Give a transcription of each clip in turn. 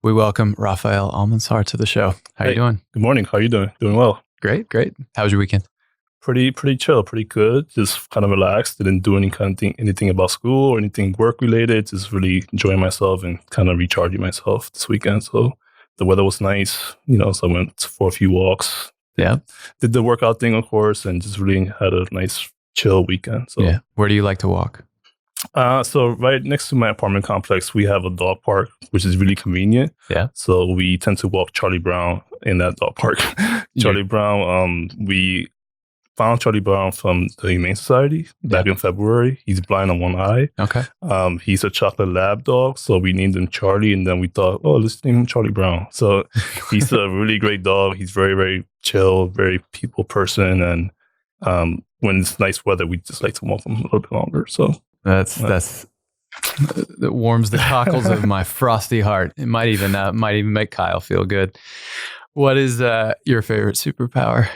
We welcome Rafael Almanzar to the show. How you doing? Good morning. How you doing? Doing well. Great. How was your weekend? Pretty chill, pretty good. Just kind of relaxed. Didn't do anything about school or anything work related. Just really enjoying myself and kind of recharging myself this weekend. So the weather was nice, so I went for a few walks. Yeah. Did the workout thing, of course, and just really had a nice chill weekend. So yeah. Where do you like to walk? So right next to my apartment complex, we have a dog park, which is really convenient. Yeah. So we tend to walk Charlie Brown in that dog park. Charlie Brown, we found Charlie Brown from the Humane Society back in February. He's blind on one eye. Okay. He's a chocolate lab dog, so we named him Charlie, and then we thought, let's name him Charlie Brown. So he's a really great dog. He's very, very chill, very people person, and when it's nice weather, we just like to walk him a little bit longer. So that warms the cockles of my frosty heart. It might even make Kyle feel good. What is your favorite superpower?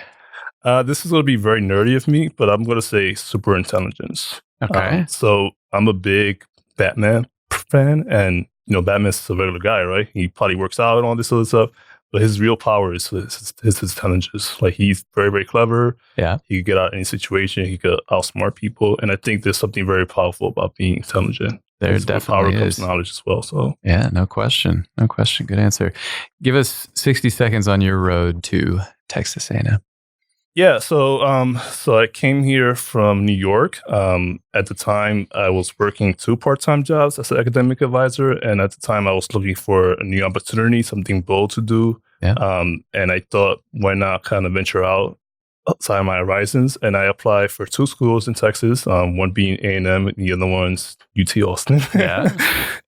This is going to be very nerdy of me, but I'm going to say super intelligence. Okay. So I'm a big Batman fan, and Batman's a regular guy, right? He probably works out and all this other stuff, but his real power is his intelligence. Like, he's very, very clever. Yeah. He could get out of any situation. He could outsmart people, and I think there's something very powerful about being intelligent. There definitely power is. Comes knowledge as well. So yeah, no question. Good answer. Give us 60 seconds on your road to Texas A&M. Yeah, so I came here from New York. At the time, I was working 2 part-time jobs as an academic advisor, and at the time, I was looking for a new opportunity, something bold to do. Yeah. And I thought, why not kind of venture outside my horizons? And I applied for 2 schools in Texas, one being A&M, and the other one's UT Austin. Yeah,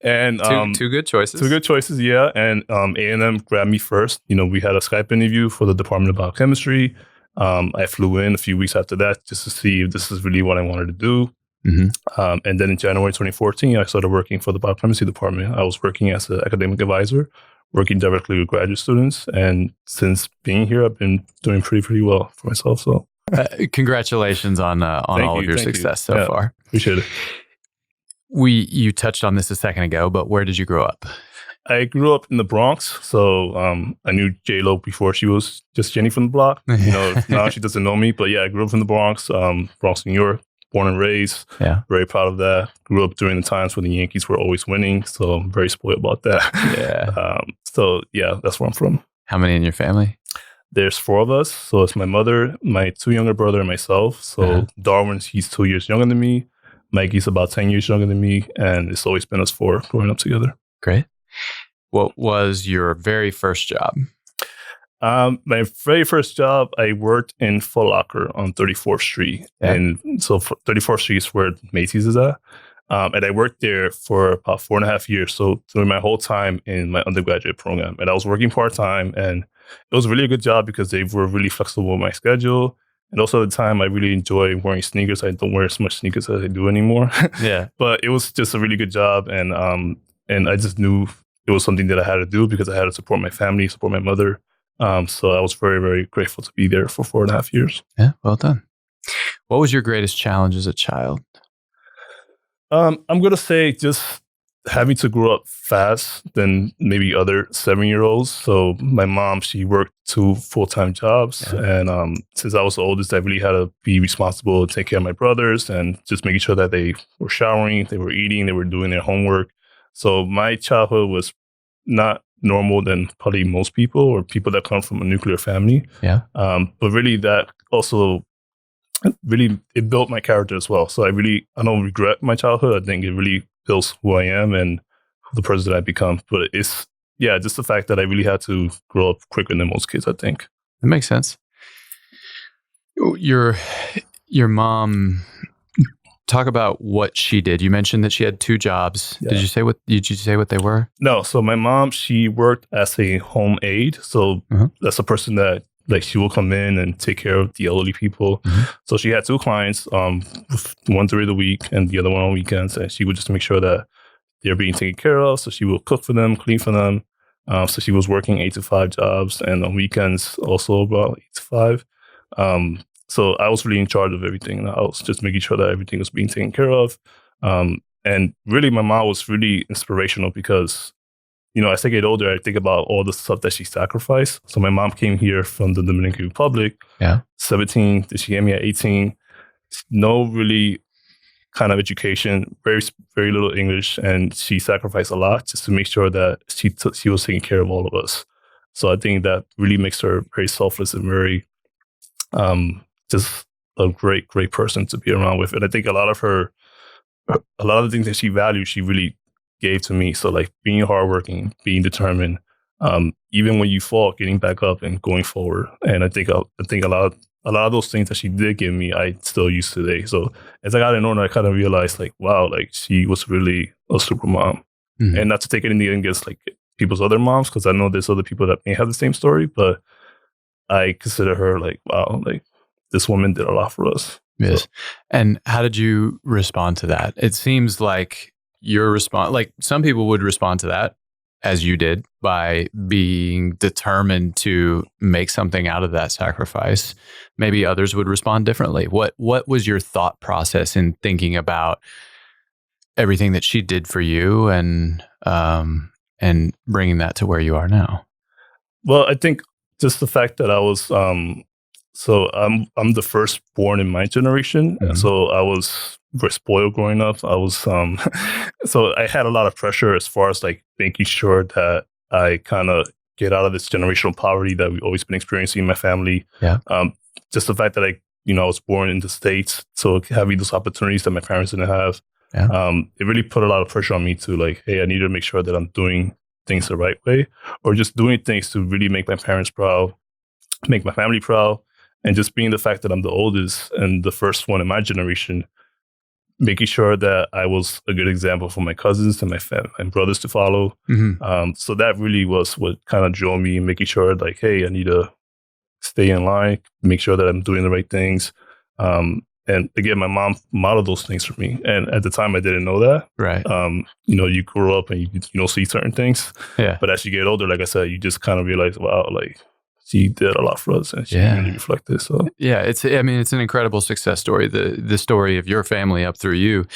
and two good choices. 2 good choices, yeah. And A&M grabbed me first. We had a Skype interview for the Department of Biochemistry. I flew in a few weeks after that just to see if this is really what I wanted to do. Mm-hmm. And then in January 2014, I started working for the biochemistry department. I was working as an academic advisor, working directly with graduate students. And since being here, I've been doing pretty well for myself. So congratulations on all of your success so far. Appreciate it. You touched on this a second ago, but where did you grow up? I grew up in the Bronx, so I knew J-Lo before she was just Jenny from the block. Now she doesn't know me, but yeah, I grew up in the Bronx, New York, born and raised. Yeah, very proud of that. Grew up during the times when the Yankees were always winning, so I'm very spoiled about that. Yeah. So yeah, that's where I'm from. How many in your family? There's 4 of us. So it's my mother, my 2 younger brother, and myself. So Darwin, he's 2 years younger than me. Mikey's about 10 years younger than me, and it's always been us 4 growing up together. Great. What was your very first job? My very first job, I worked in Foot Locker on 34th Street. Yeah. And so 34th Street is where Macy's is at. And I worked there for about 4.5 years. So during my whole time in my undergraduate program. And I was working part-time. And it was really a good job because they were really flexible with my schedule. And also at the time, I really enjoy wearing sneakers. I don't wear as much sneakers as I do anymore. Yeah. But it was just a really good job. And I just knew it was something that I had to do because I had to support my family, support my mother. So I was very, very grateful to be there for 4.5 years. Yeah, well done. What was your greatest challenge as a child? I'm going to say just having to grow up fast than maybe other 7-year-olds. So my mom, she worked 2 full-time jobs. Yeah. And since I was the oldest, I really had to be responsible and take care of my brothers and just making sure that they were showering, they were eating, they were doing their homework. So my childhood was not normal than probably most people or people that come from a nuclear family. Yeah. But really that also it built my character as well. So I don't regret my childhood. I think it really builds who I am and the person that I become. But it's just the fact that I really had to grow up quicker than most kids, I think. That makes sense. Your mom, talk about what she did. You mentioned that she had 2 jobs. Yeah. Did you say what they were? No. So my mom, she worked as a home aide. So that's a person that she will come in and take care of the elderly people. Mm-hmm. So she had 2 clients, one during the week and the other one on weekends. And she would just make sure that they're being taken care of. So she will cook for them, clean for them. So she was working 8 to 5 jobs and on weekends also about 8 to 5. So I was really in charge of everything in the house, just making sure that everything was being taken care of. And really, my mom was really inspirational because, as I get older, I think about all the stuff that she sacrificed. So my mom came here from the Dominican Republic, 17. She came here at 18. No really kind of education, very, very little English. And she sacrificed a lot just to make sure that she was taking care of all of us. So I think that really makes her very selfless and very just a great, great person to be around with. And I think a lot of the things that she valued, she really gave to me. So like being hardworking, being determined, even when you fall, getting back up and going forward. And I think a lot of those things that she did give me, I still use today. So as I got older, I kind of realized like, wow, like she was really a super mom. Mm-hmm. And not to take anything against like people's other moms, because I know there's other people that may have the same story, but I consider her like, wow, like this woman did a lot for us. Yes. So. And how did you respond to that? It seems like your response, like some people would respond to that as you did by being determined to make something out of that sacrifice. Maybe others would respond differently. What was your thought process in thinking about everything that she did for you and bringing that to where you are now? Well, I think just the fact that I was, so I'm the firstborn in my generation. Mm-hmm. So I was very spoiled growing up. I was, so I had a lot of pressure as far as like making sure that I kind of get out of this generational poverty that we've always been experiencing in my family. Yeah. Just the fact that I was born in the States, so having those opportunities that my parents didn't have, it really put a lot of pressure on me to like, hey, I need to make sure that I'm doing things the right way, or just doing things to really make my parents proud, make my family proud, and just being the fact that I'm the oldest and the first one in my generation, making sure that I was a good example for my cousins and my brothers to follow. Mm-hmm. So that really was what kind of drove me, making sure like, hey, I need to stay in line, make sure that I'm doing the right things. And again, my mom modeled those things for me. And at the time, I didn't know that. Right. You grow up and you don't see certain things. Yeah. But as you get older, like I said, you just kind of realize, wow, like she did a lot for us and she really reflected. So yeah, it's an incredible success story, the story of your family up through you.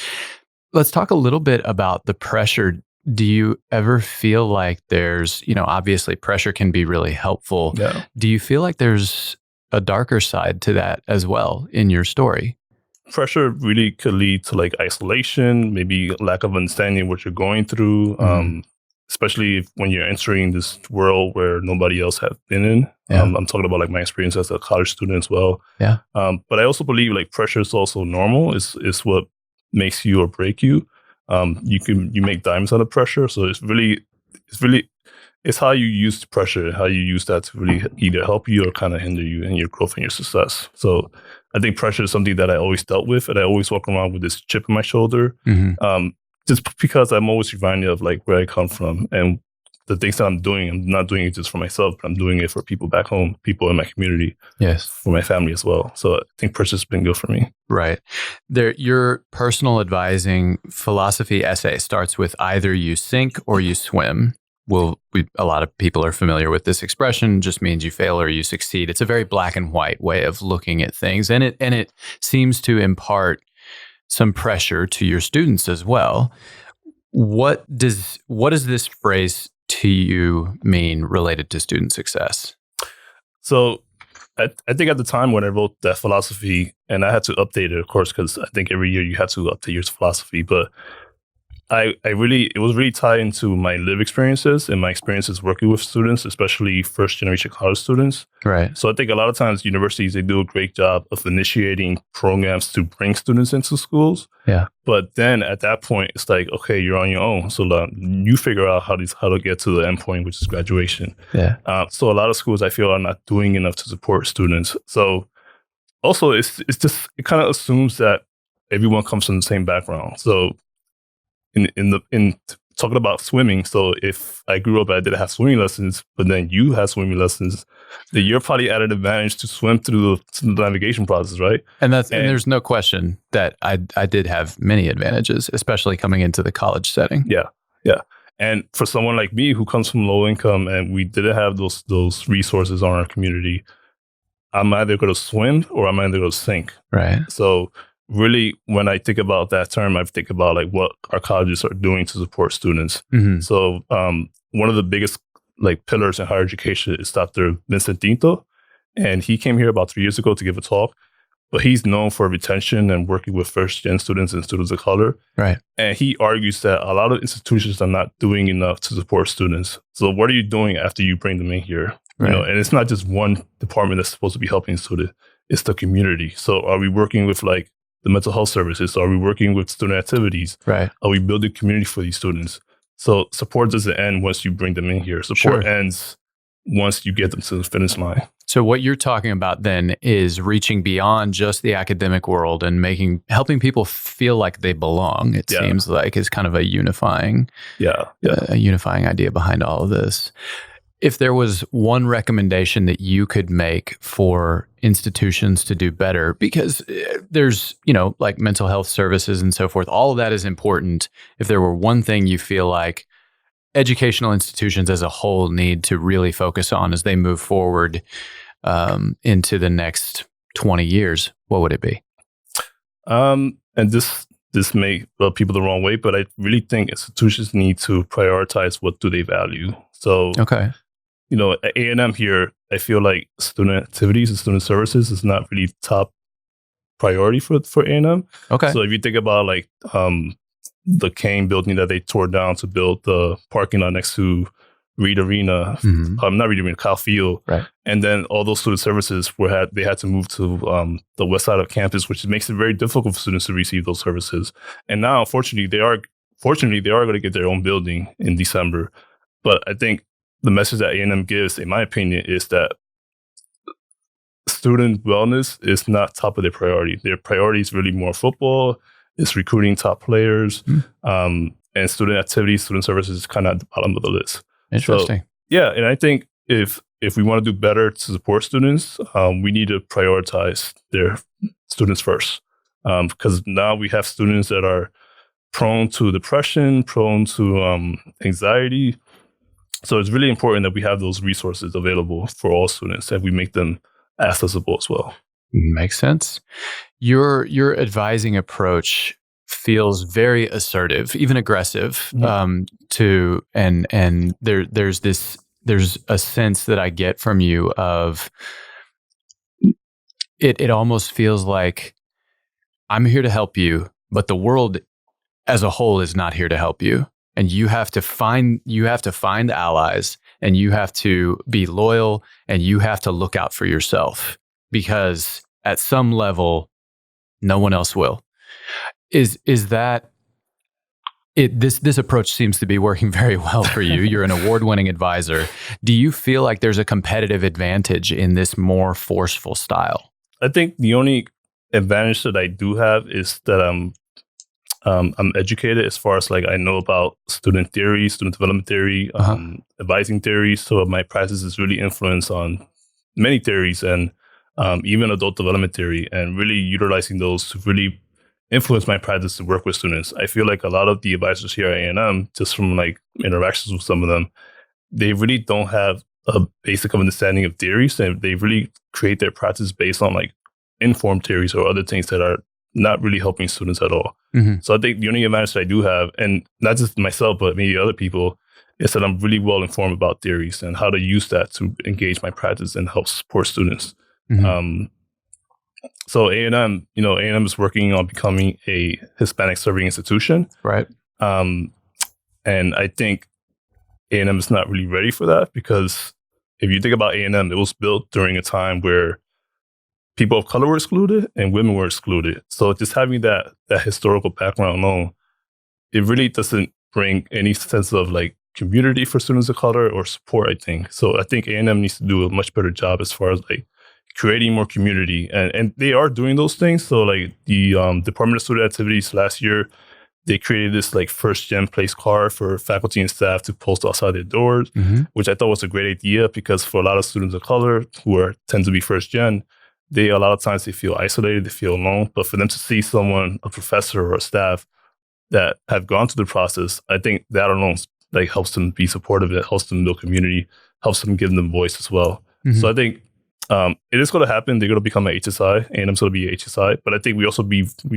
Let's talk a little bit about the pressure. Do you ever feel like there's, obviously pressure can be really helpful. Yeah. Do you feel like there's a darker side to that as well in your story? Pressure really could lead to like isolation, maybe lack of understanding what you're going through, especially when you're entering this world where nobody else has been in. Yeah. I'm talking about like my experience as a college student as well. Yeah. But I also believe like pressure is also normal. It's what makes you or break you. You make diamonds out of pressure. So it's how you use the pressure, how you use that to really either help you or kind of hinder you in your growth and your success. So I think pressure is something that I always dealt with, and I always walk around with this chip on my shoulder, just because I'm always reminded of like where I come from and the things that I'm doing. I'm not doing it just for myself, but I'm doing it for people back home, people in my community, for my family as well. So I think pressure's been good for me. Right. Your personal advising philosophy essay starts with either you sink or you swim. A lot of people are familiar with this expression, just means you fail or you succeed. It's a very black and white way of looking at things. And it seems to impart some pressure to your students as well. What does this phrase to you mean related to student success? So I think at the time when I wrote that philosophy, and I had to update it, of course, because I think every year you have to update your philosophy, but it was really tied into my live experiences and my experiences working with students, especially first generation college students. Right. So I think a lot of times universities, they do a great job of initiating programs to bring students into schools. Yeah. But then at that point, it's like, okay, you're on your own. So you figure out how to get to the end point, which is graduation. Yeah. So a lot of schools I feel are not doing enough to support students. So also it kind of assumes that everyone comes from the same background. So in talking about swimming, so if I grew up and I didn't have swimming lessons, but then you had swimming lessons, then you're probably at an advantage to swim through the navigation process, right? And there's no question that I did have many advantages, especially coming into the college setting. Yeah. And for someone like me who comes from low income and we didn't have those resources on our community, I'm either going to swim or I'm either going to sink. Right. So really, when I think about that term, I think about like what our colleges are doing to support students. Mm-hmm. So one of the biggest like pillars in higher education is Dr. Vincent Tinto. And he came here about 3 years ago to give a talk. But he's known for retention and working with first-gen students and students of color. Right. And he argues that a lot of institutions are not doing enough to support students. So what are you doing after you bring them in here? Right. You know, and it's not just one department that's supposed to be helping students. It's the community. So are we working with like the mental health services? Are we working with student activities? Right. Are we building community for these students? So support doesn't end once you bring them in here. Support ends once you get them to the finish line. So what you're talking about then is reaching beyond just the academic world and helping people feel like they belong. It seems like is kind of a unifying idea behind all of this. If there was one recommendation that you could make for institutions to do better, because there's, like mental health services and so forth, all of that is important. If there were one thing you feel like educational institutions as a whole need to really focus on as they move forward into the next 20 years, what would it be? And this may rub people the wrong way, but I really think institutions need to prioritize what do they value. So, at A&M here, I feel like student activities and student services is not really top priority for A&M. Okay. So if you think about like the Kane building that they tore down to build the parking lot next to Reed Arena, not Reed Arena, Kyle Field. Right. And then all those student services they had to move to the west side of campus, which makes it very difficult for students to receive those services. And now, fortunately, they are going to get their own building in December. But I think the message that A&M gives, in my opinion, is that student wellness is not top of their priority. Their priority is really more football. It's recruiting top players, and student activities, student services is kind of at the bottom of the list. Interesting. So, and I think if we want to do better to support students, we need to prioritize their students first, because now we have students that are prone to depression, prone to anxiety. So it's really important that we have those resources available for all students and we make them accessible as well. Makes sense. Your advising approach feels very assertive, even aggressive. There's a sense that I get from you of it. It almost feels like I'm here to help you, but the world as a whole is not here to help you, and you have to find allies, and you have to be loyal, and you have to look out for yourself. Because at some level, no one else will. Is that it? This approach seems to be working very well for you. You're an award-winning advisor. Do you feel like there's a competitive advantage in this more forceful style? I think the only advantage that I do have is that I'm educated as far as like I know about student theory, student development theory, advising theory. So my practice is really influenced on many theories and even adult development theory, and really utilizing those to really influence my practice to work with students. I feel like a lot of the advisors here at A&M, just from like interactions with some of them, they really don't have a basic understanding of theories, and they really create their practice based on like informed theories or other things that are not really helping students at all. So I think the only advantage that I do have, and not just myself, but maybe other people, is that I'm really well informed about theories and how to use that to engage my practice and help support students. So A&M, A&M is working on becoming a Hispanic serving institution. Right. And I think A&M is not really ready for that, because if you think about A&M, it was built during a time where people of color were excluded and women were excluded. So just having that historical background alone, it really doesn't bring any sense of like community for students of color or support, I think. So I think A&M needs to do a much better job as far as like creating more community. And they are doing those things. So like the Department of Student Activities last year, they created this like first gen place card for faculty and staff to post outside their doors, which I thought was a great idea, because for a lot of students of color who tend to be first gen, a lot of times they feel isolated, they feel alone. But for them to see someone, a professor or a staff that have gone through the process, I think that alone like helps them be supportive. It helps them build community, helps them give them voice as well. So I think it is going to happen. They're going to become an HSI, and I'm going to be a HSI. But I think we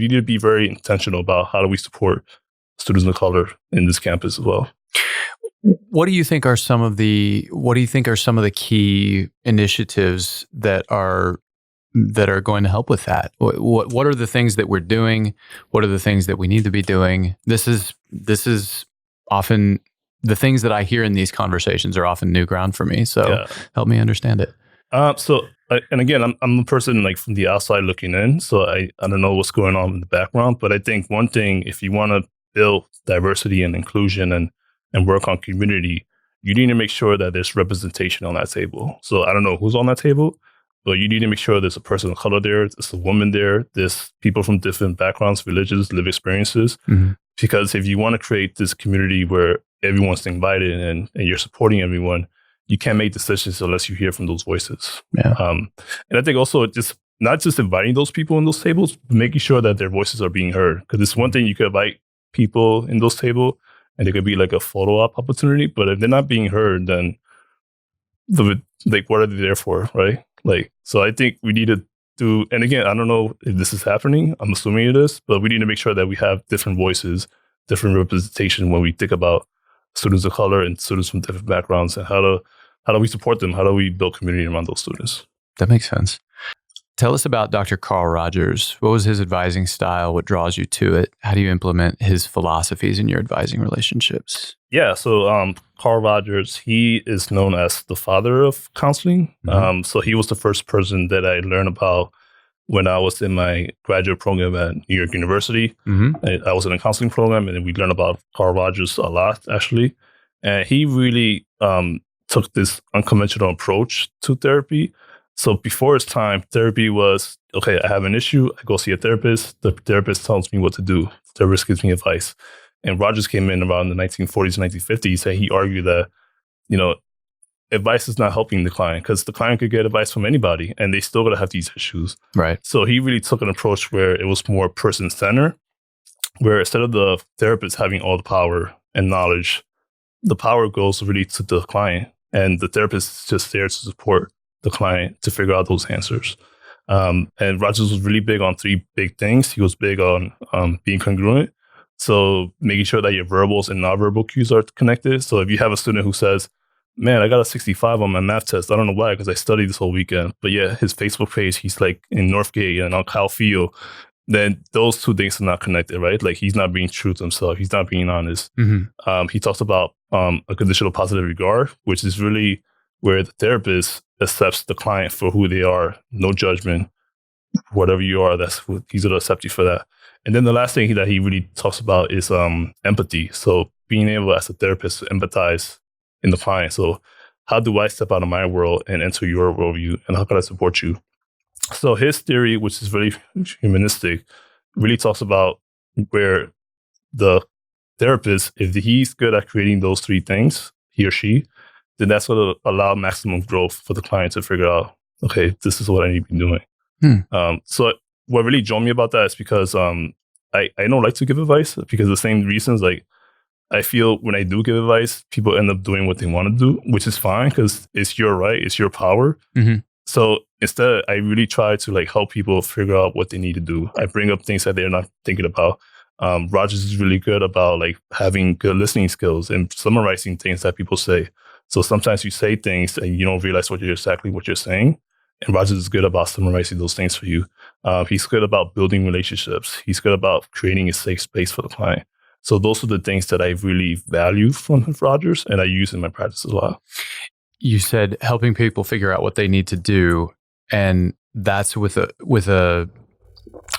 need to be very intentional about how do we support students of color in this campus as well. What do you think are some of the key initiatives that are going to help with that? What are the things that we're doing? What are the things that we need to be doing? This is often the things that I hear in these conversations are often new ground for me. So help me understand it. And again, I'm the person like from the outside looking in, so I don't know what's going on in the background. But I think one thing, if you want to build diversity and inclusion and work on community, you need to make sure that there's representation on that table. So I don't know who's on that table, but you need to make sure there's a person of color there, there's a woman there, there's people from different backgrounds, religions, lived experiences. Mm-hmm. Because if you want to create this community where everyone's invited and you're supporting everyone, you can't make decisions unless you hear from those voices. Yeah. And I think also just not just inviting those people in those tables, but making sure that their voices are being heard. Because it's one thing you could invite people in those tables and it could be like a photo op opportunity, but if they're not being heard, then what are they there for, right? So I think we need to do, and again, I don't know if this is happening. I'm assuming it is, but we need to make sure that we have different voices, different representation when we think about students of color and students from different backgrounds, and how do we support them? How do we build community around those students? That makes sense. Tell us about Dr. Carl Rogers. What was his advising style? What draws you to it? How do you implement his philosophies in your advising relationships? Yeah, so Carl Rogers, he is known as the father of counseling. Mm-hmm. So he was the first person that I learned about when I was in my graduate program at New York University. Mm-hmm. I was in a counseling program, and we learned about Carl Rogers a lot, actually. And he really took this unconventional approach to therapy. So before his time, therapy was, okay, I have an issue, I go see a therapist, the therapist tells me what to do, the therapist gives me advice. And Rogers came in around the 1940s, 1950s, and he argued that, advice is not helping the client because the client could get advice from anybody and they still gotta have these issues. Right. So he really took an approach where it was more person-centered, where instead of the therapist having all the power and knowledge, the power goes really to the client, and the therapist is just there to support the client to figure out those answers. And Rogers was really big on three big things. He was big on being congruent. So making sure that your verbals and nonverbal cues are connected. So if you have a student who says, man, I got a 65 on my math test, I don't know why, because I studied this whole weekend. But yeah, his Facebook page, he's like in Northgate and on Kyle Field. Then those two things are not connected, right? Like he's not being true to himself. He's not being honest. Mm-hmm. He talks about a conditional positive regard, which is really where the therapist accepts the client for who they are, no judgment. Whatever you are, he's going to accept you for that. And then the last thing that he really talks about is empathy. So being able as a therapist to empathize in the client. So how do I step out of my world and enter your worldview, and how can I support you? So his theory, which is very humanistic, really talks about where the therapist, if he's good at creating those three things, he or she, then that's going to allow maximum growth for the client to figure out, okay, this is what I need to be doing. So what really drew me about that is because I don't like to give advice because the same reasons. Like I feel when I do give advice, people end up doing what they want to do, which is fine because it's your right, it's your power. Mm-hmm. So instead, I really try to help people figure out what they need to do. I bring up things that they're not thinking about. Rogers is really good about having good listening skills and summarizing things that people say. So sometimes you say things and you don't realize exactly what you're saying. And Rogers is good about summarizing those things for you. He's good about building relationships. He's good about creating a safe space for the client. So those are the things that I really value from Rogers, and I use in my practice a lot. You said helping people figure out what they need to do, and that's with a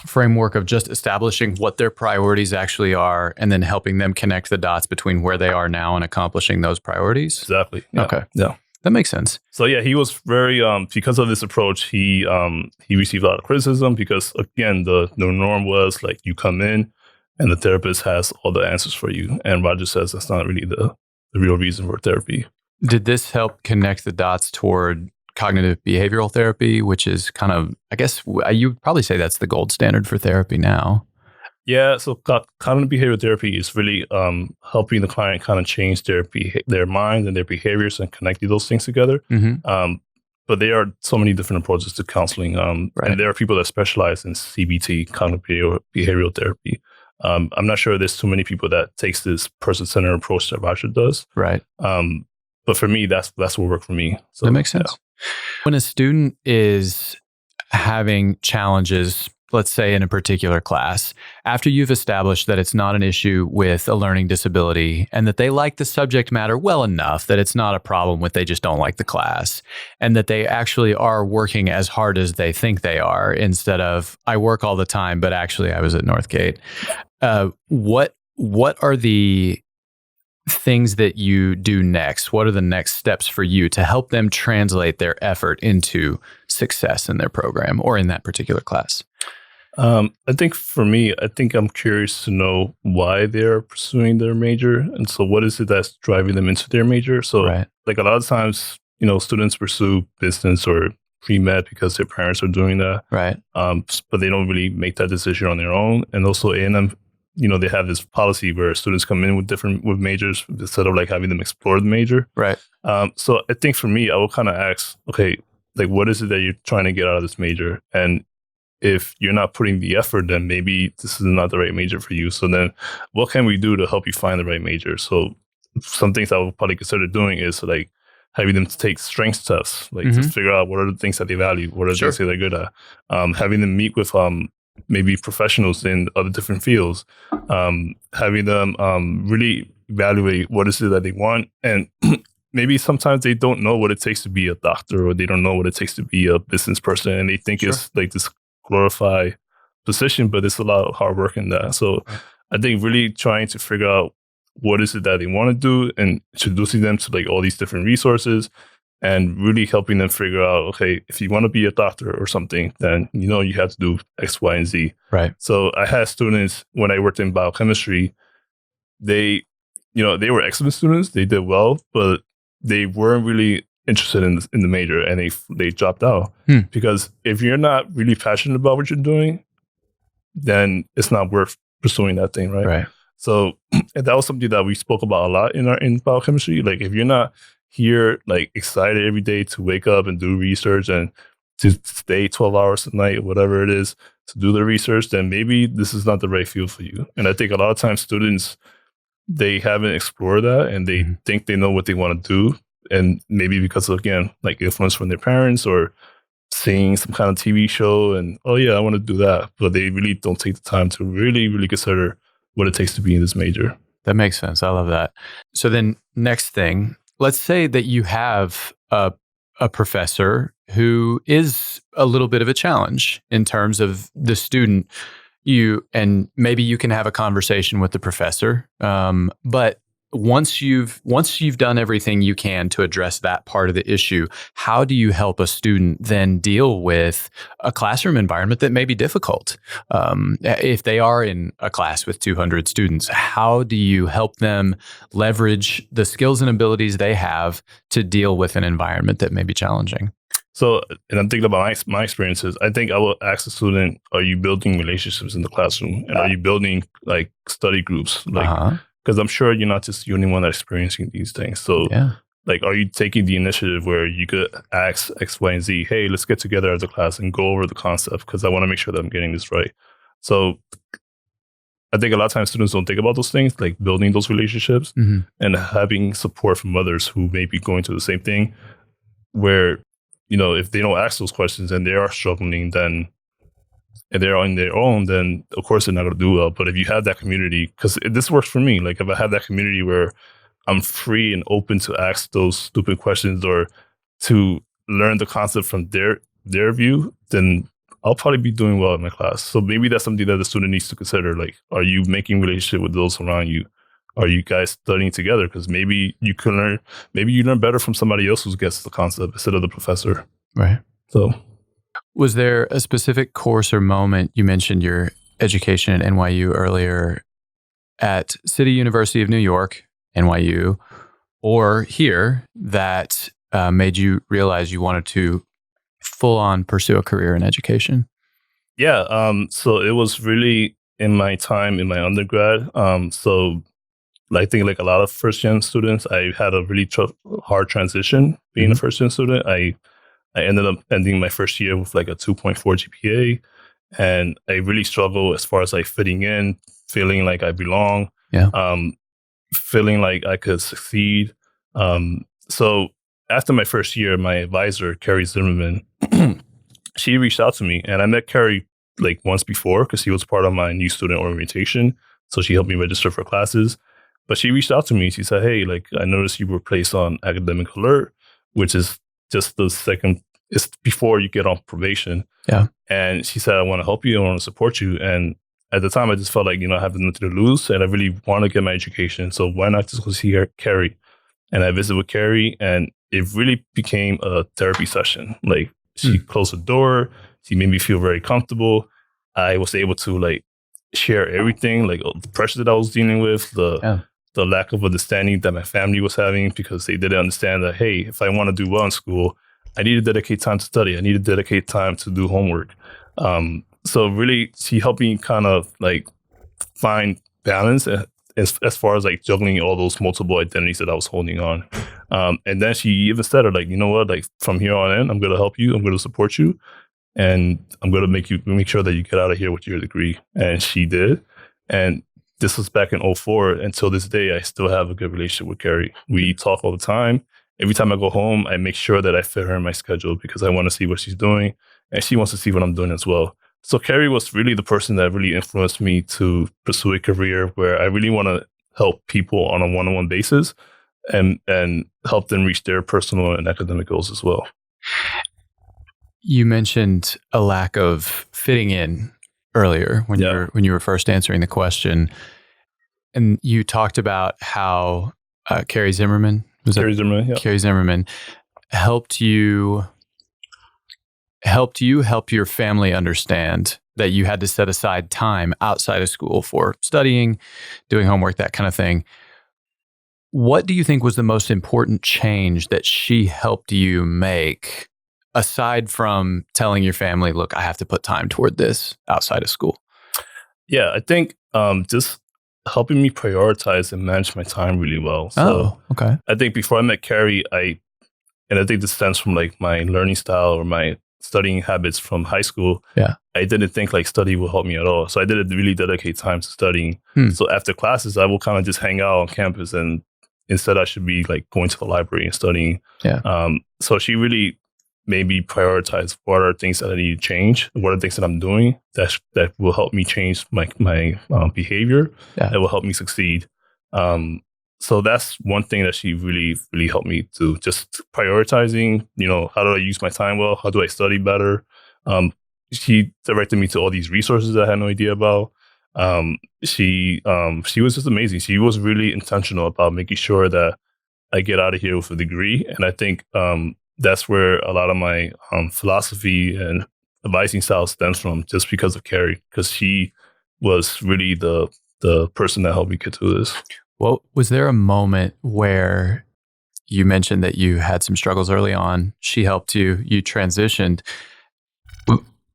framework of just establishing what their priorities actually are, and then helping them connect the dots between where they are now and accomplishing those priorities. Exactly. Yeah. Okay. Yeah. That makes sense. So yeah, he was very because of this approach, he received a lot of criticism because again, the norm was you come in and the therapist has all the answers for you. And Rogers says that's not really the real reason for therapy. Did this help connect the dots toward cognitive behavioral therapy, which is kind of, I guess you would probably say that's the gold standard for therapy now? Yeah, so cognitive behavioral therapy is really helping the client kind of change their mind and their behaviors and connecting those things together. Mm-hmm. But there are so many different approaches to counseling. Right. And there are people that specialize in CBT, cognitive behavioral therapy. I'm not sure there's too many people that takes this person-centered approach that Roger does. Right. But for me, that's what worked for me. So that makes sense. Yeah. When a student is having challenges, let's say in a particular class, after you've established that it's not an issue with a learning disability and that they like the subject matter well enough that it's not a problem with they just don't like the class, and that they actually are working as hard as they think they are instead of I work all the time, but actually I was at Northgate. What are the things that you do next? What are the next steps for you to help them translate their effort into success in their program or in that particular class? I think for me, I'm curious to know why they're pursuing their major. And so what is it that's driving them into their major? So like a lot of times, students pursue business or pre-med because their parents are doing that. Right. But they don't really make that decision on their own. And also A&M, they have this policy where students come in with majors instead of like having them explore the major. Right. So I think for me, I will kind of ask, okay, like what is it that you're trying to get out of this major? And if you're not putting the effort, then maybe this is not the right major for you. So then what can we do to help you find the right major? So some things I would probably consider doing is like having them take strengths tests, like to figure out what are the things that they value, what are the things that they're good at. Having them meet with maybe professionals in other different fields, having them really evaluate what is it that they want. And maybe sometimes they don't know what it takes to be a doctor, or they don't know what it takes to be a business person. And they think it's like this glorified position, but it's a lot of hard work in that. So I think really trying to figure out what is it that they want to do and introducing them to like all these different resources and really helping them figure out, okay, if you want to be a doctor or something, then you have to do X, Y, and Z. Right. So I had students when I worked in biochemistry, they were excellent students, they did well, but they weren't really interested in the major, and they dropped out. Because if you're not really passionate about what you're doing, then it's not worth pursuing that thing, right? Right. So that was something that we spoke about a lot in biochemistry. Like if you're not here like excited every day to wake up and do research and to stay 12 hours a night, whatever it is, to do the research, then maybe this is not the right field for you. And I think a lot of times students, they haven't explored that and they think they know what they want to do. And maybe because of, again, like influence from their parents or seeing some kind of TV show and, oh yeah, I want to do that. But they really don't take the time to really, really consider what it takes to be in this major. That makes sense. I love that. So then next thing, let's say that you have a professor who is a little bit of a challenge in terms of the student. And maybe you can have a conversation with the professor. But once you've done everything you can to address that part of the issue, how do you help a student then deal with a classroom environment that may be difficult? If they are in a class with 200 students, how do you help them leverage the skills and abilities they have to deal with an environment that may be challenging? So, and I'm thinking about my experiences. I think I will ask the student, are you building relationships in the classroom? And are you building like study groups? Like, because I'm sure you're not just the only one that's experiencing these things. So, like, are you taking the initiative where you could ask X, Y, and Z, hey, let's get together as a class and go over the concept because I want to make sure that I'm getting this right. So I think a lot of times students don't think about those things, like building those relationships and having support from others who may be going through the same thing where, if they don't ask those questions and they are struggling, then and they're on their own, then of course they're not going to do well. But if you have that community, because this works for me, like if I have that community where I'm free and open to ask those stupid questions or to learn the concept from their view, then I'll probably be doing well in my class. So maybe that's something that the student needs to consider. Like, are you making relationship with those around you? Are you guys studying together? Because maybe you learn better from somebody else who gets the concept instead of the professor. Right. So, was there a specific course or moment? You mentioned your education at NYU earlier, at City University of New York, NYU, or here, that made you realize you wanted to full on pursue a career in education? Yeah. So it was really in my time in my undergrad. So I think like a lot of first-gen students, I had a really hard transition being a first-gen student. I ended up ending my first year with like a 2.4 GPA, and I really struggled as far as like fitting in, feeling like I belong, feeling like I could succeed. So after my first year, my advisor, Carrie Zimmerman, she reached out to me, and I met Carrie like once before because she was part of my new student orientation. So she helped me register for classes. But she reached out to me. She said, "Hey, like I noticed you were placed on academic alert, which is just the second. It's before you get on probation." Yeah. And she said, "I want to help you. I want to support you." And at the time, I just felt like, I have nothing to lose, and I really want to get my education. So why not just go see Carrie? And I visited with Carrie, and it really became a therapy session. Like she closed the door. She made me feel very comfortable. I was able to like share everything, like the pressure that I was dealing with, the lack of understanding that my family was having, because they didn't understand that, hey, if I want to do well in school, I need to dedicate time to study. I need to dedicate time to do homework. So really, she helped me kind of like find balance as far as like juggling all those multiple identities that I was holding on. And then she even said, like, you know what, like from here on in, I'm going to help you. I'm going to support you. And I'm going to make sure that you get out of here with your degree. And she did. And this was back in 2004. Until this day, I still have a good relationship with Carrie. We talk all the time. Every time I go home, I make sure that I fit her in my schedule because I want to see what she's doing. And she wants to see what I'm doing as well. So Carrie was really the person that really influenced me to pursue a career where I really want to help people on a one-on-one basis and help them reach their personal and academic goals as well. You mentioned a lack of fitting in earlier when you were first answering the question, and you talked about how Carrie Zimmerman Carrie Zimmerman helped you help your family understand that you had to set aside time outside of school for studying, doing homework, that kind of thing. What do you think was the most important change that she helped you make, aside from telling your family, look, I have to put time toward this outside of school? Yeah, I think just helping me prioritize and manage my time really well. So okay. I think before I met Carrie, and I think this stems from like my learning style or my studying habits from high school. Yeah. I didn't think like study will help me at all. So I didn't really dedicate time to studying. So after classes, I will kind of just hang out on campus, and instead I should be like going to the library and studying. Yeah. So she really made me prioritize what are things that I need to change, what are things that I'm doing that will help me change my behavior, that will help me succeed. So that's one thing that she really, really helped me to just prioritizing, how do I use my time well? How do I study better? She directed me to all these resources that I had no idea about. She was just amazing. She was really intentional about making sure that I get out of here with a degree. And I think that's where a lot of my philosophy and advising style stems from, just because of Carrie, because she was really the person that helped me get through this. Well, was there a moment where you mentioned that you had some struggles early on? She helped you transitioned.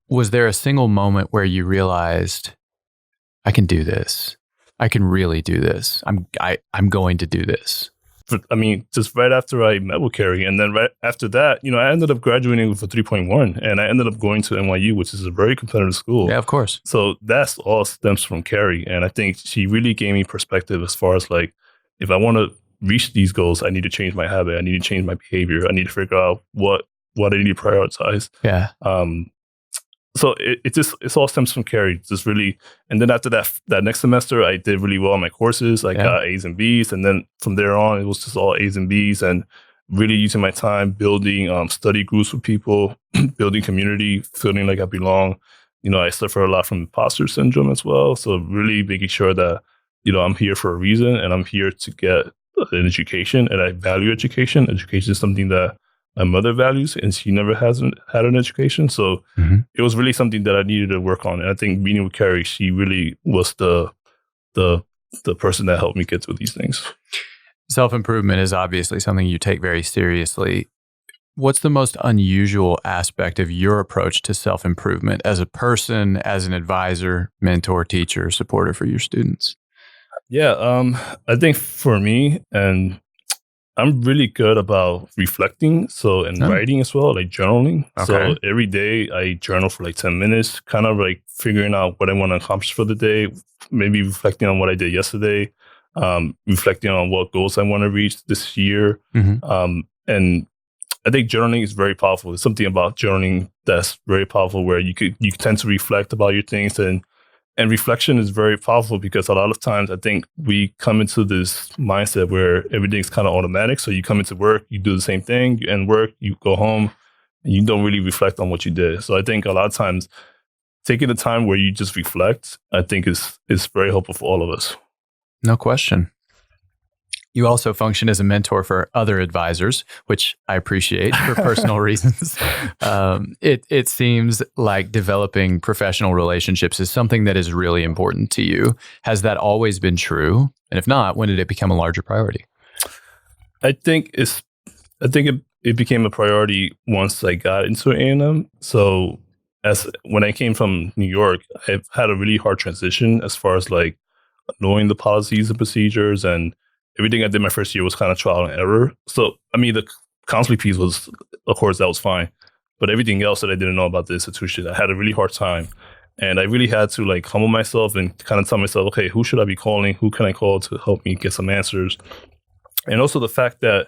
Was there a single moment where you realized, I can do this. I can really do this. I'm going to do this. I mean, just right after I met with Carrie, and then right after that, I ended up graduating with a 3.1, and I ended up going to NYU, which is a very competitive school. Yeah, of course. So that's all stems from Carrie. And I think she really gave me perspective as far as like, if I want to reach these goals, I need to change my habit. I need to change my behavior. I need to figure out what I need to prioritize. Yeah. So it all stems from Carrie, just really. And then after that next semester, I did really well on my courses. I got A's and B's, and then from there on, it was just all A's and B's, and really using my time building study groups with people, building community, feeling like I belong. I suffer a lot from imposter syndrome as well. So really making sure that I'm here for a reason, and I'm here to get an education, and I value education. Education is something that my mother values, and she never hasn't had an education. So it was really something that I needed to work on. And I think meeting with Carrie, she really was the person that helped me get through these things. Self-improvement is obviously something you take very seriously. What's the most unusual aspect of your approach to self-improvement as a person, as an advisor, mentor, teacher, supporter for your students? Yeah, I think for me, and I'm really good about reflecting, and writing as well, like journaling. Okay. So every day I journal for like 10 minutes, kind of like figuring out what I want to accomplish for the day, maybe reflecting on what I did yesterday, reflecting on what goals I want to reach this year. And I think journaling is very powerful. There's something about journaling that's very powerful where you tend to reflect about your things, and reflection is very powerful because a lot of times I think we come into this mindset where everything's kind of automatic. So you come into work, you do the same thing, you end work, you go home, and you don't really reflect on what you did. So I think a lot of times taking the time where you just reflect, I think is very helpful for all of us. No question. You also function as a mentor for other advisors, which I appreciate for personal reasons. It seems like developing professional relationships is something that is really important to you. Has that always been true? And if not, when did it become a larger priority? I think it became a priority once I got into A&M. So when I came from New York, I've had a really hard transition as far as like knowing the policies and procedures, and everything I did my first year was kind of trial and error. So, I mean, the counseling piece was, of course, that was fine. But everything else that I didn't know about the institution, I had a really hard time. And I really had to like humble myself and kind of tell myself, okay, who should I be calling? Who can I call to help me get some answers? And also the fact that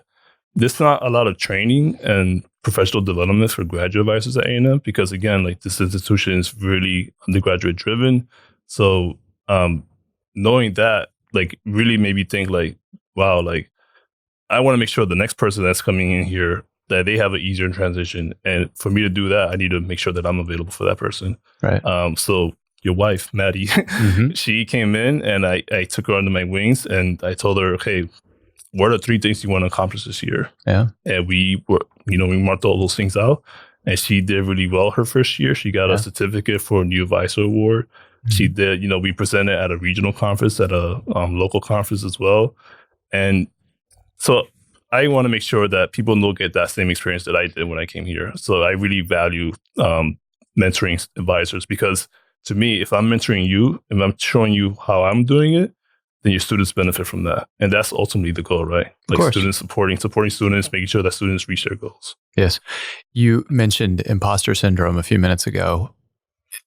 there's not a lot of training and professional development for graduate advisors at A&M because, again, like this institution is really undergraduate driven. So knowing that, like, really made me think like, wow, like I want to make sure the next person that's coming in here that they have an easier transition. And for me to do that, I need to make sure that I'm available for that person. Right. So your wife, Maddie, she came in and I took her under my wings and I told her, okay, what are the 3 things you want to accomplish this year? Yeah. And we marked all those things out. And she did really well her first year. She got a certificate for a new advisor award. She did, we presented at a regional conference, at a local conference as well. And so I want to make sure that people don't get that same experience that I did when I came here. So I really value mentoring advisors because to me, if I'm mentoring you, if I'm showing you how I'm doing it, then your students benefit from that. And that's ultimately the goal, right? Like students supporting students, making sure that students reach their goals. Yes. You mentioned imposter syndrome a few minutes ago.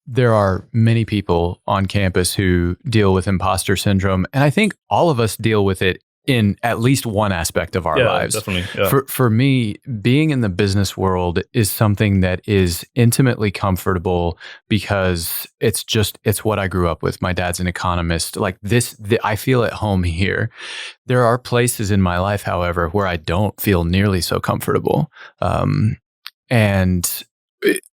There are many people on campus who deal with imposter syndrome. And I think all of us deal with it in at least one aspect of our lives. Definitely. Yeah. For me, being in the business world is something that is intimately comfortable because it's what I grew up with. My dad's an economist. Like I feel at home here. There are places in my life, however, where I don't feel nearly so comfortable.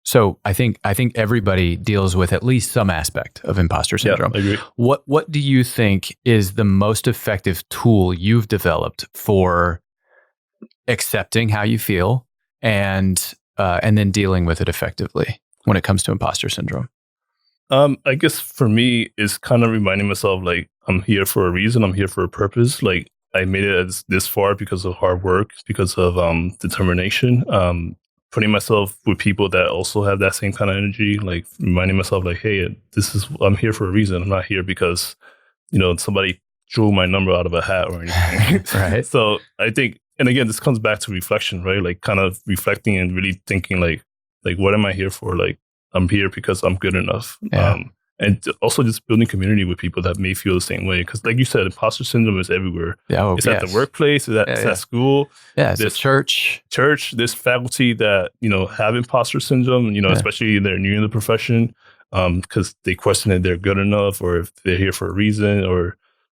So I think everybody deals with at least some aspect of imposter syndrome. Yeah, I agree. What do you think is the most effective tool you've developed for accepting how you feel and then dealing with it effectively when it comes to imposter syndrome? I guess for me, it's kind of reminding myself like I'm here for a reason. I'm here for a purpose. Like I made it this far because of hard work, because of determination. Putting myself with people that also have that same kind of energy, like reminding myself like, hey, I'm here for a reason. I'm not here because, somebody drew my number out of a hat or anything. Right. So I think, and again, this comes back to reflection, right? Like kind of reflecting and really thinking like what am I here for? Like I'm here because I'm good enough. Yeah. And also just building community with people that may feel the same way. Because like you said, imposter syndrome is everywhere. Yeah, it's at the workplace, it's at school. Yeah, it's at church. There's faculty that, have imposter syndrome, especially they're new in the profession because they question if they're good enough or if they're here for a reason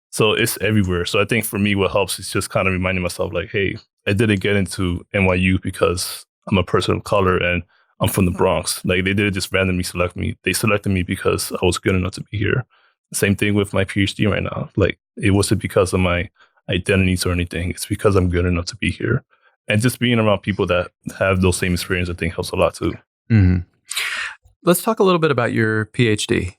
so it's everywhere. So I think for me, what helps is just kind of reminding myself like, hey, I didn't get into NYU because I'm a person of color and I'm from the Bronx. Like they didn't just randomly select me. They selected me because I was good enough to be here. Same thing with my Ph.D. right now. Like it wasn't because of my identities or anything. It's because I'm good enough to be here. And just being around people that have those same experience, I think helps a lot too. Mm-hmm. Let's talk a little bit about your Ph.D.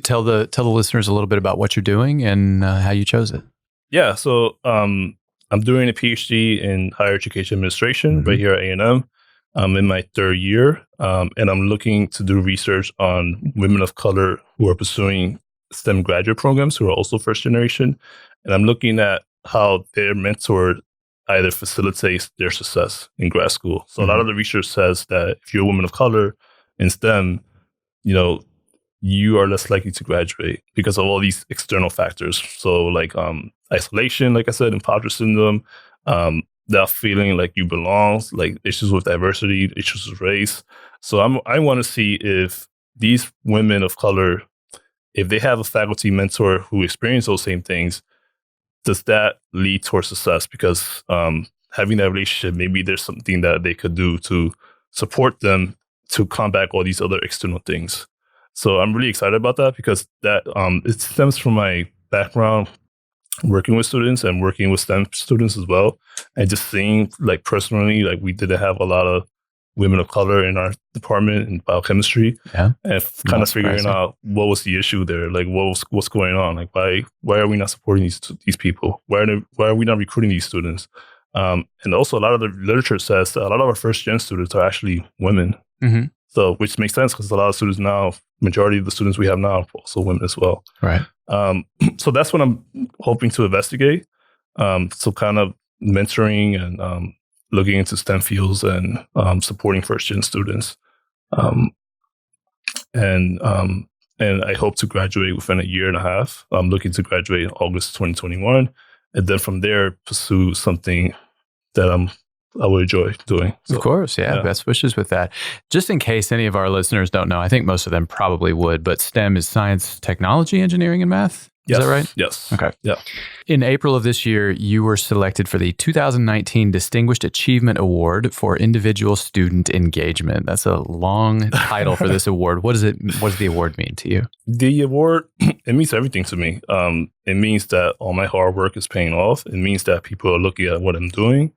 Tell the listeners a little bit about what you're doing and how you chose it. Yeah. So I'm doing a Ph.D. in higher education administration right here at A&M. I'm in my 3rd year, and I'm looking to do research on women of color who are pursuing STEM graduate programs who are also first generation. And I'm looking at how their mentor either facilitates their success in grad school. So a lot of the research says that if you're a woman of color in STEM, you are less likely to graduate because of all these external factors. So like isolation, like I said, imposter syndrome, that feeling like you belong, like issues with diversity, issues with race. So I want to see if these women of color, if they have a faculty mentor who experience those same things, does that lead towards success? Because having that relationship, maybe there's something that they could do to support them to combat all these other external things. So I'm really excited about that because that it stems from my background working with students and working with STEM students as well. And just seeing like personally, like we didn't have a lot of women of color in our department in biochemistry. Yeah. And kind of figuring out what was the issue there, like what's going on, like why are we not supporting these people? Why are we not recruiting these students? And also a lot of the literature says that a lot of our first gen students are actually women. Mm-hmm. So which makes sense because a lot of students now, majority of the students we have now are also women as well. Right. So that's what I'm hoping to investigate. So kind of mentoring and looking into STEM fields and supporting first-gen students. And I hope to graduate within a year and a half. I'm looking to graduate in August 2021. And then from there, pursue something that I would enjoy doing. So, of course, yeah. Best wishes with that. Just in case any of our listeners don't know, I think most of them probably would, but STEM is science, technology, engineering, and math. Is that right? Yes. Okay. Yeah. In April of this year, you were selected for the 2019 Distinguished Achievement Award for Individual Student Engagement. That's a long title for this award. What does the award mean to you? The award, it means everything to me. It means that all my hard work is paying off. It means that people are looking at what I'm doing.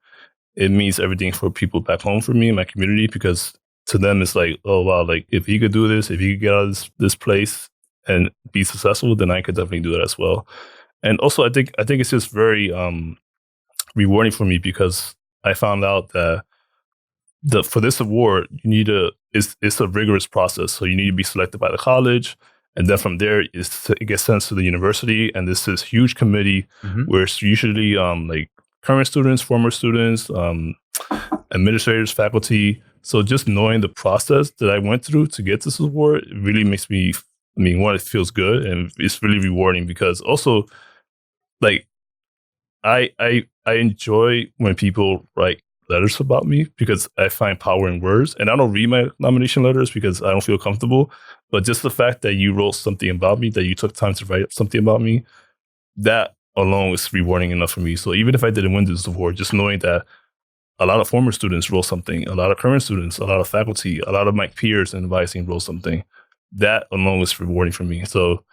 It means everything for people back home for me in my community, because to them it's like, oh wow, like if he could do this, if he could get out of this place and be successful, then I could definitely do that as well. And also I think it's just very rewarding for me because I found out that for this award you need it's a rigorous process. So you need to be selected by the college, and then from there it gets sent to the university, and this is huge committee where it's usually like current students, former students, administrators, faculty. So just knowing the process that I went through to get this award, it really makes me, one, it feels good, and it's really rewarding because also, like, I enjoy when people write letters about me because I find power in words, and I don't read my nomination letters because I don't feel comfortable. But just the fact that you wrote something about me, that you took time to write something about me, that alone is rewarding enough for me. So even if I didn't win this award, just knowing that a lot of former students wrote something, a lot of current students, a lot of faculty, a lot of my peers in advising wrote something, that alone is rewarding for me. So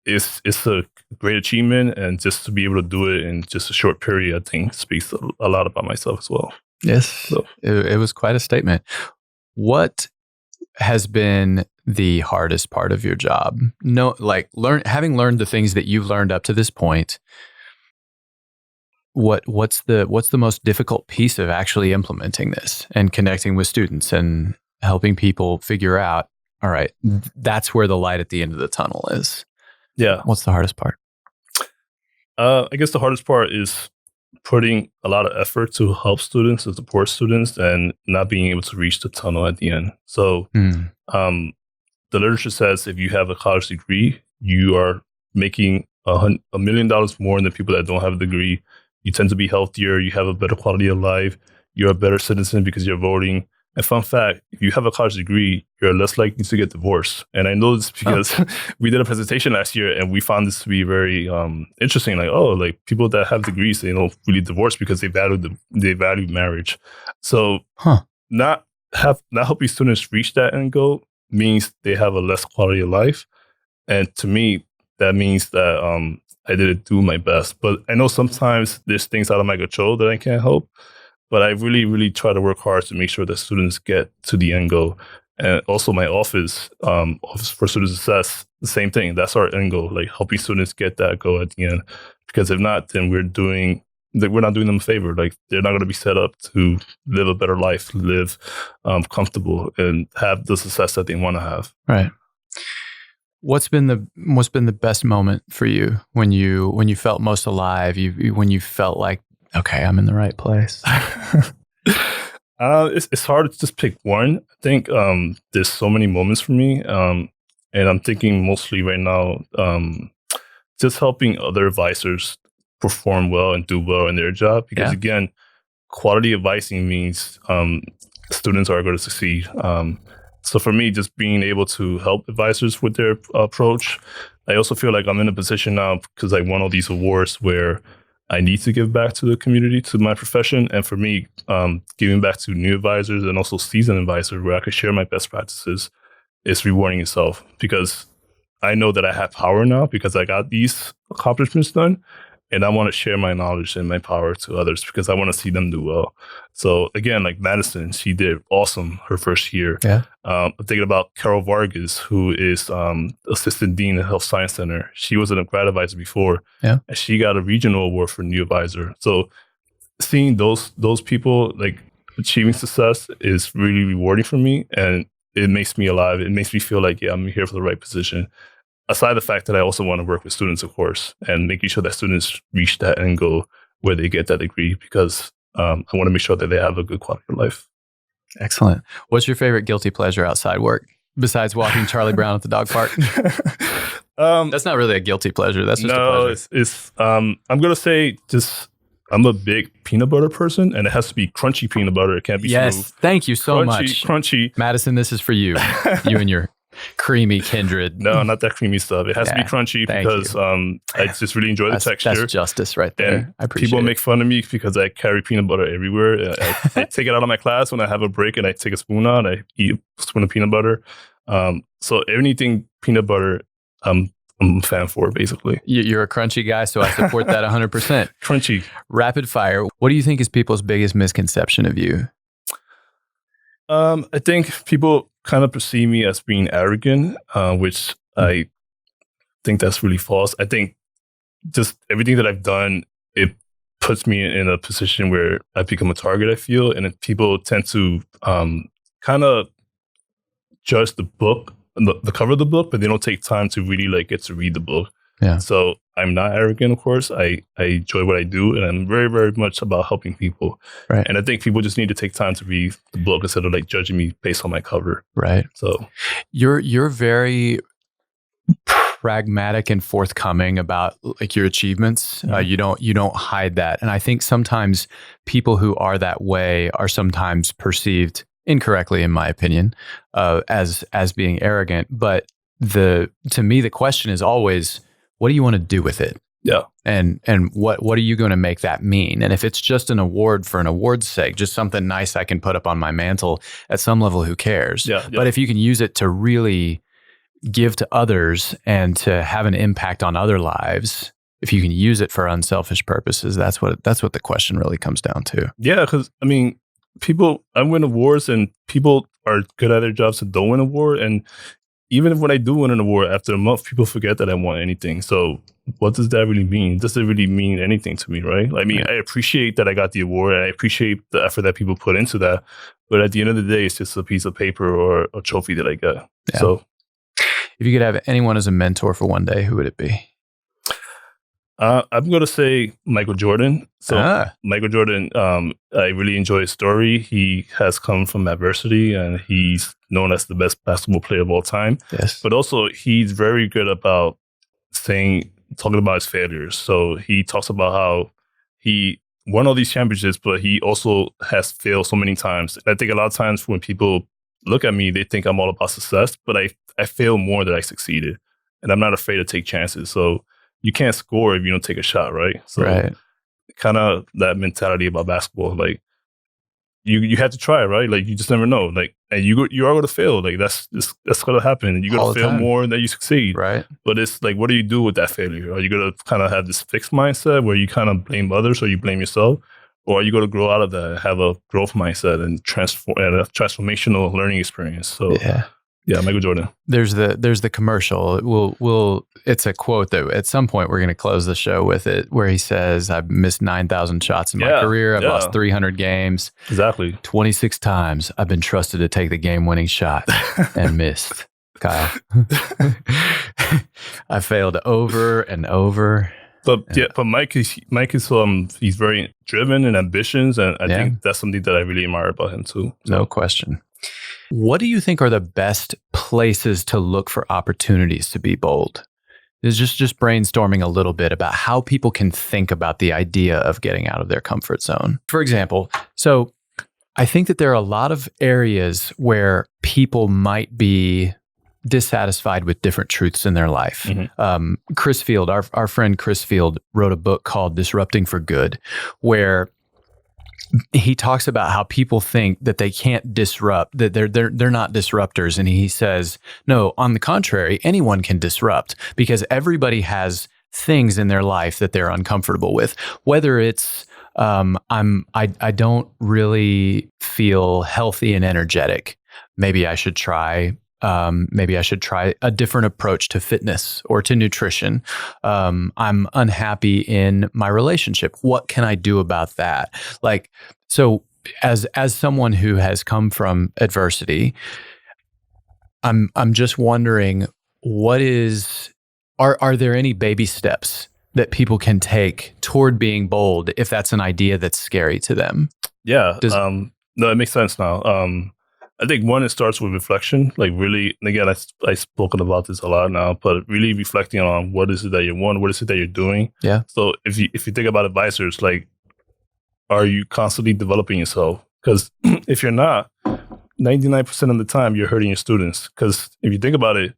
it's a great achievement, and just to be able to do it in just a short period, I think speaks a lot about myself as well. Yes, so. It was quite a statement. What has been the hardest part of your job? Having learned the things that you've learned up to this point, what's the most difficult piece of actually implementing this and connecting with students and helping people figure out, all right, that's where the light at the end of the tunnel is? Yeah. What's the hardest part? I guess the hardest part is putting a lot of effort to help students and support students and not being able to reach the tunnel at the end. So the literature says if you have a college degree, you are making $1 million more than people that don't have a degree. You tend to be healthier. You have a better quality of life. You're a better citizen because you're voting. And fun fact, if you have a college degree, you're less likely to get divorced. And I know this because we did a presentation last year and we found this to be very interesting. Like, people that have degrees, they don't really divorce because they value marriage. So not helping students reach that end goal means they have a less quality of life. And to me, that means that I didn't do my best. But I know sometimes there's things out of my control that I can't help. But I really, really try to work hard to make sure that students get to the end goal. And also my office for student success, the same thing. That's our end goal, like helping students get that goal at the end. Because if not, then we're not doing them a favor. Like, they're not going to be set up to live a better life, live comfortable, and have the success that they want to have. Right. What's been the best moment for you when you felt most alive? When you felt like, okay, I'm in the right place. It's hard to just pick one. I think there's so many moments for me, and I'm thinking mostly right now, just helping other advisors perform well and do well in their job. Because again, quality advising means students are going to succeed. So for me, just being able to help advisors with their approach, I also feel like I'm in a position now because I won all these awards where I need to give back to the community, to my profession. And for me, giving back to new advisors and also seasoned advisors where I can share my best practices is rewarding itself, because I know that I have power now because I got these accomplishments done. And I want to share my knowledge and my power to others because I want to see them do well. So again, like Madison, she did awesome her first year. Yeah. I'm thinking about Carol Vargas, who is Assistant Dean at Health Science Center. She was a grad advisor before. Yeah. And she got a regional award for new advisor. So seeing those people like achieving success is really rewarding for me. And it makes me alive. It makes me feel like, yeah, I'm here for the right position. Aside the fact that I also want to work with students, of course, and making sure that students reach that end goal where they get that degree, because I want to make sure that they have a good quality of life. Excellent. What's your favorite guilty pleasure outside work besides walking Charlie Brown at the dog park? That's not really a guilty pleasure. That's just a pleasure. It's I'm going to say just I'm a big peanut butter person, and it has to be crunchy peanut butter. It can't be smooth. Thank you so much. Crunchy. Madison, this is for you. You and your creamy kindred. No, not that creamy stuff. It has to be crunchy because I just really enjoy the texture. That's justice right there. And I appreciate people it. make fun of me because I carry peanut butter everywhere. I take it out of my class when I have a break, and I take a spoon out and I eat a spoon of peanut butter. So anything peanut butter, I'm a fan for, basically. You're a crunchy guy, so I support that 100%. Crunchy. Rapid fire. What do you think is people's biggest misconception of you? I think people kind of perceive me as being arrogant, which I think that's really false. I think just everything that I've done, it puts me in a position where I become a target, I feel, and people tend to kind of judge the book, the cover of the book, but they don't take time to really like get to read the book. Yeah. So I'm not arrogant, of course. I enjoy what I do, and I'm very, very much about helping people. Right. And I think people just need to take time to read the book instead of like judging me based on my cover. Right. So you're very pragmatic and forthcoming about like your achievements. Mm-hmm. You don't hide that. And I think sometimes people who are that way are sometimes perceived incorrectly, in my opinion, as being arrogant. But to me, the question is always, what do you want to do with it? Yeah. And what are you going to make that mean? And if it's just an award for an award's sake, just something nice I can put up on my mantle, at some level, who cares? Yeah. But if you can use it to really give to others and to have an impact on other lives, if you can use it for unselfish purposes, that's what the question really comes down to. Yeah, because I mean, I win awards, and people are good at their jobs that don't win an award. And even when I do win an award, after a month, people forget that I won anything. So what does that really mean? Does it really mean anything to me, right? I mean, I appreciate that I got the award. And I appreciate the effort that people put into that. But at the end of the day, it's just a piece of paper or a trophy that I got. Yeah. So if you could have anyone as a mentor for one day, who would it be? I'm going to say Michael Jordan. So Michael Jordan, I really enjoy his story. He has come from adversity, and he's known as the best basketball player of all time. Yes. But also, he's very good about talking about his failures. So he talks about how he won all these championships, but he also has failed so many times. I think a lot of times when people look at me, they think I'm all about success, but I fail more than I succeeded. And I'm not afraid to take chances. So you can't score if you don't take a shot, right? So kind of that mentality about basketball, like you have to try, right? Like you just never know. Like, and you are going to fail. Like that's going to happen. You're going to fail more than you succeed, right? But it's like, what do you do with that failure? Are you going to kind of have this fixed mindset where you kind of blame others or you blame yourself, or are you going to grow out of that, have a growth mindset and a transformational learning experience? So yeah, Michael Jordan. There's the commercial. It's a quote that at some point we're going to close the show with it, where he says, "I've missed 9,000 shots in my career. I've lost 300 games. Exactly. 26 times I've been trusted to take the game-winning shot and missed." Kyle, I failed over and over. But Mike is he's very driven and ambitious, and I think that's something that I really admire about him too. So. No question. What do you think are the best places to look for opportunities to be bold? It's just brainstorming a little bit about how people can think about the idea of getting out of their comfort zone. For example, so I think that there are a lot of areas where people might be dissatisfied with different truths in their life. Mm-hmm. Chris Field, our friend Chris Field, wrote a book called Disrupting for Good, where he talks about how people think that they can't disrupt, that they're not disruptors. And he says, no, on the contrary, anyone can disrupt because everybody has things in their life that they're uncomfortable with, whether it's I don't really feel healthy and energetic. Maybe I should try a different approach to fitness or to nutrition. I'm unhappy in my relationship. What can I do about that? Like, so as someone who has come from adversity, I'm just wondering, are there any baby steps that people can take toward being bold if that's an idea that's scary to them? Yeah. No, it makes sense now. I think one, it starts with reflection, like really, and again, I've spoken about this a lot now, but really reflecting on what is it that you want, what is it that you're doing. Yeah. So if you think about advisors, like, are you constantly developing yourself? Because if you're not, 99% of the time you're hurting your students. Because if you think about it,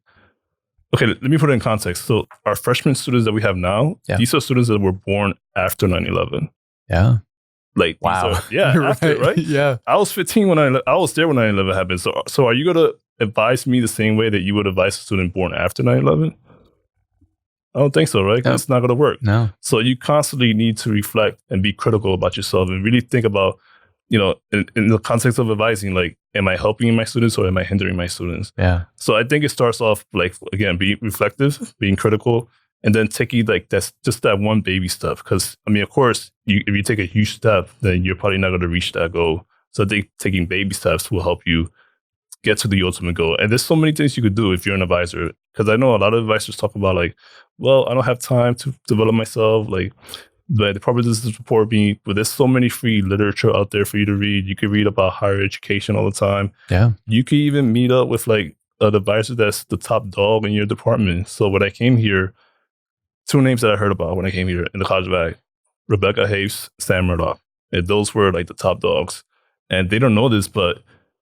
okay, let me put it in context. So our freshman students that we have now, these are students that were born after 9/11. Yeah. Like, wow. After, right? Yeah. I was 15 I was there when 9/11 happened. So are you going to advise me the same way that you would advise a student born after 9/11? I don't think so, right? No. It's not going to work. No. So you constantly need to reflect and be critical about yourself and really think about, in the context of advising, like, am I helping my students or am I hindering my students? Yeah. So I think it starts off, like, again, being reflective, being critical, and then taking, like, that's just that one baby step. Because, I mean, of course, if you take a huge step, then you're probably not going to reach that goal. So I think taking baby steps will help you get to the ultimate goal. And there's so many things you could do if you're an advisor. Because I know a lot of advisors talk about, like, well, I don't have time to develop myself. Like, but the probably doesn't support me. But there's so many free literature out there for you to read. You can read about higher education all the time. Yeah. You can even meet up with, like, an advisor that's the top dog in your department. So when I came here, two names that I heard about when I came here in the college bag, Rebecca Hayes, Sam Murdoch. And those were, like, the top dogs. And they don't know this, but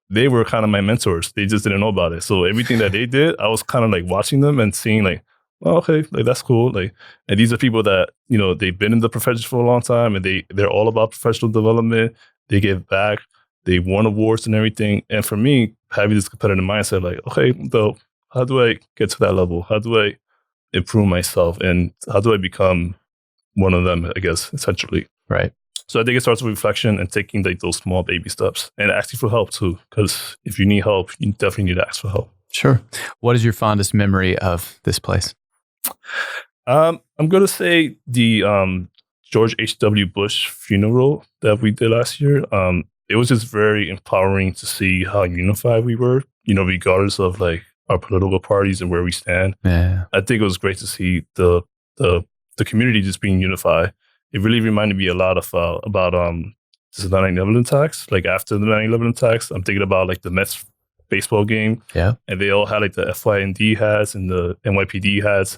they were kind of my mentors. They just didn't know about it. So everything that they did, I was kind of like watching them and seeing, like, oh, okay, like, that's cool. Like, and these are people that, they've been in the profession for a long time, and they're all about professional development. They give back. They won awards and everything. And for me, having this competitive mindset, like, okay, so how do I get to that level? How do I improve myself? And how do I become one of them, I guess, essentially? Right. So I think it starts with reflection and taking, like, those small baby steps and asking for help too. Because if you need help, you definitely need to ask for help. Sure. What is your fondest memory of this place? I'm going to say the George H.W. Bush funeral that we did last year. It was just very empowering to see how unified we were, regardless of, like, our political parties and where we stand. Yeah. I think it was great to see the community just being unified. It really reminded me a lot of about the 9/11 attacks. Like, after the 9/11 attacks, I'm thinking about, like, the Mets baseball game. Yeah. And they all had, like, the FYND hats and the NYPD hats.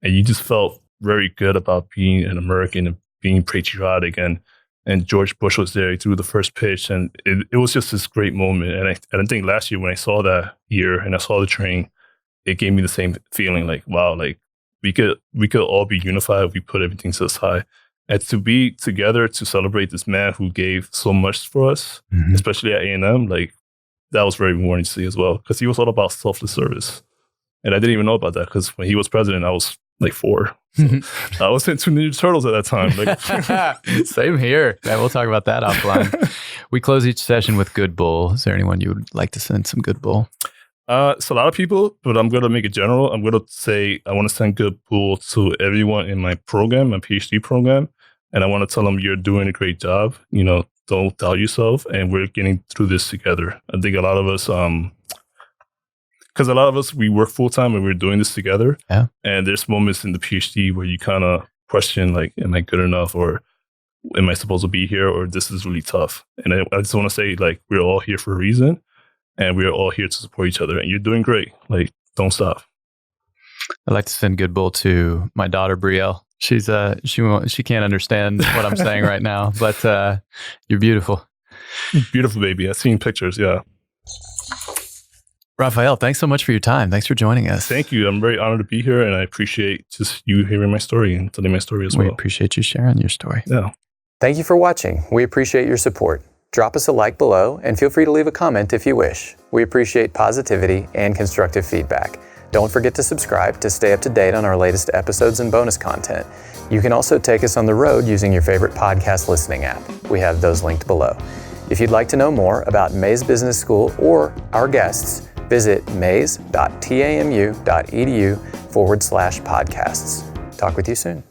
And you just felt very good about being an American and being patriotic. And George Bush was there. He threw the first pitch. And it was just this great moment. And I think last year when I saw that year and I saw the train, it gave me the same feeling, like, wow, like, we could all be unified if we put everything to the side. And to be together to celebrate this man who gave so much for us, especially at A&M, like, that was very rewarding to see as well, because he was all about selfless service. And I didn't even know about that, because when he was president, I was like 4. So I was into Ninja Turtles at that time. Like, same here. Yeah, we'll talk about that offline. We close each session with good bull. Is there anyone you would like to send some good bull? It's a lot of people, but I'm going to make it general. I'm going to say I want to send good bull to everyone in my program, my Ph.D. program. And I want to tell them, you're doing a great job. Don't doubt yourself. And we're getting through this together. I think a lot of us because a lot of us, we work full time and we're doing this together. Yeah. And there's moments in the PhD where you kind of question, like, am I good enough, or am I supposed to be here, or this is really tough? And I just want to say, like, we're all here for a reason, and we're all here to support each other. And you're doing great. Like, don't stop. I'd like to send good bull to my daughter Brielle. She's she can't understand what I'm saying right now, but you're beautiful. Beautiful baby. I've seen pictures. Yeah. Rafael, thanks so much for your time. Thanks for joining us. Thank you. I'm very honored to be here, and I appreciate just you hearing my story and telling my story as well. We appreciate you sharing your story. Yeah. Thank you for watching. We appreciate your support. Drop us a like below and feel free to leave a comment if you wish. We appreciate positivity and constructive feedback. Don't forget to subscribe to stay up to date on our latest episodes and bonus content. You can also take us on the road using your favorite podcast listening app. We have those linked below. If you'd like to know more about Mays Business School or our guests, visit mays.tamu.edu/podcasts. Talk with you soon.